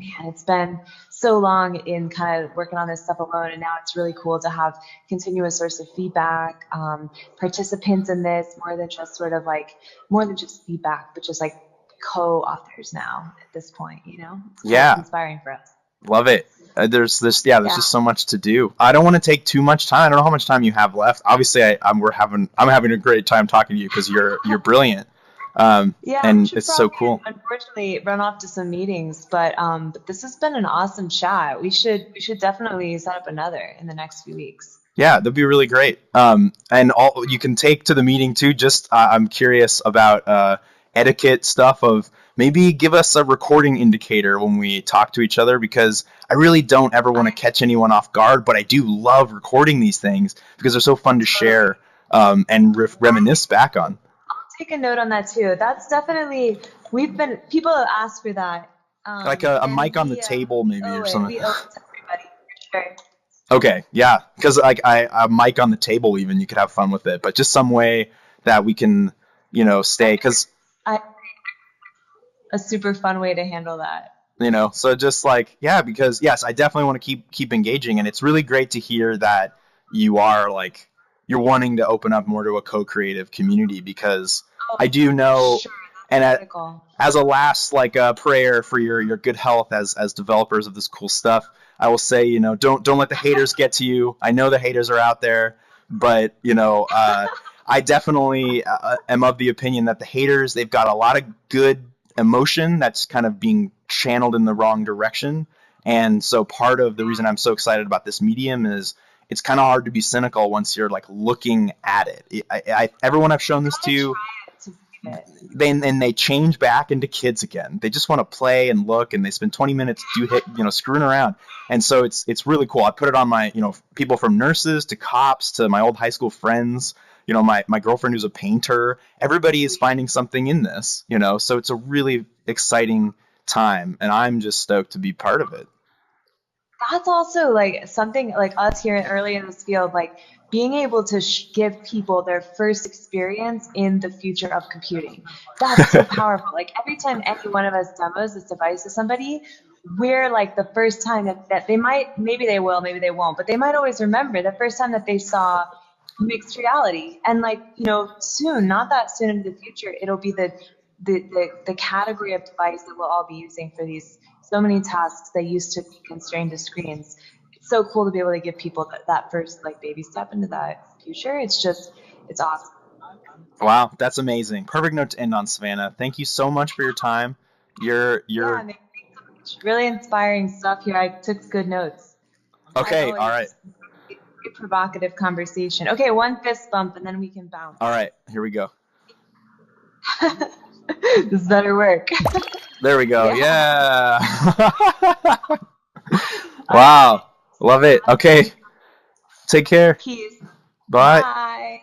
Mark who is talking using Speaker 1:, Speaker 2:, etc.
Speaker 1: man, it's been so long in kind of working on this stuff alone, and now it's really cool to have continuous source of feedback, participants in this, more than just feedback, but just like co-authors now at this point, it's cool. It's
Speaker 2: Yeah,
Speaker 1: inspiring for us.
Speaker 2: love it. There's
Speaker 1: Yeah.
Speaker 2: just so much to do. I don't want to take too much time. I don't know how much time you have left. Obviously, I'm having a great time talking to you because you're brilliant.
Speaker 1: Yeah, I
Speaker 2: And
Speaker 1: should
Speaker 2: it's so
Speaker 1: probably
Speaker 2: cool.
Speaker 1: unfortunately run off to some meetings, but this has been an awesome chat. We should definitely set up another in the next few weeks.
Speaker 2: Yeah, that'd be really great. And all you can take to the meeting too. Just I'm curious about etiquette stuff of maybe give us a recording indicator when we talk to each other because I really don't ever want to
Speaker 1: I
Speaker 2: catch anyone off guard, but I do love recording these things because they're so fun to
Speaker 1: totally
Speaker 2: share and reminisce back on.
Speaker 1: take a note on that too. That's definitely we've been people have asked for that,
Speaker 2: Like a
Speaker 1: and
Speaker 2: mic on the table
Speaker 1: we
Speaker 2: maybe
Speaker 1: owe
Speaker 2: or
Speaker 1: it.
Speaker 2: something.
Speaker 1: We owe it to everybody for sure.
Speaker 2: Okay, yeah, because like a mic on the table even you could have fun with it, but just some way that we can stay because
Speaker 1: I A super fun way to handle that.
Speaker 2: so just like yeah because yes I definitely want to keep engaging and it's really great to hear that you are like you're wanting to open up more to a co-creative community because
Speaker 1: Oh,
Speaker 2: I do
Speaker 1: for
Speaker 2: know
Speaker 1: sure,
Speaker 2: and
Speaker 1: that's critical.
Speaker 2: as a last like prayer for your good health as developers of this cool stuff I will say don't let the haters get to you. I know the haters are out there but I definitely am of the opinion that the haters they've got a lot of good emotion that's kind of being channeled in the wrong direction. And so part of the reason I'm so excited about this medium is it's kind of hard to be cynical once you're like looking at it. Everyone I've shown this
Speaker 1: Gotta
Speaker 2: to,
Speaker 1: try it to believe it.
Speaker 2: they change back into kids again. They just want to play and look, and they spend 20 minutes screwing around. And so it's really cool. I put it on my people from nurses to cops to my old high school friends. My girlfriend who's a painter. Everybody is finding something in this. So it's a really exciting time, and I'm just stoked to be part of it.
Speaker 1: That's also like something like us here early in this field, like being able to give people their first experience in the future of computing. That's so powerful. Like every time any one of us demos this device to somebody, we're like the first time that they might, maybe they will, maybe they won't, but they might always remember the first time that they saw mixed reality. And like, soon, not that soon into the future, it'll be the category of device that we'll all be using for these so many tasks that used to be constrained to screens. It's so cool to be able to give people that first like baby step into that future. It's awesome.
Speaker 2: Wow, that's amazing. Perfect note to end on, Savannah. Thank you so much for your time.
Speaker 1: Yeah,
Speaker 2: You're
Speaker 1: man, thanks so much. Really inspiring stuff here. I took good notes. As
Speaker 2: okay. All right,
Speaker 1: always, very provocative conversation. Okay, one fist bump and then we can
Speaker 2: all
Speaker 1: bounce.
Speaker 2: right. Here we go.
Speaker 1: This better work.
Speaker 2: There we go.
Speaker 1: Yeah.
Speaker 2: Yeah.
Speaker 1: All right.
Speaker 2: Wow. Love it. Okay. Take care.
Speaker 1: Peace.
Speaker 2: Bye.
Speaker 1: Bye.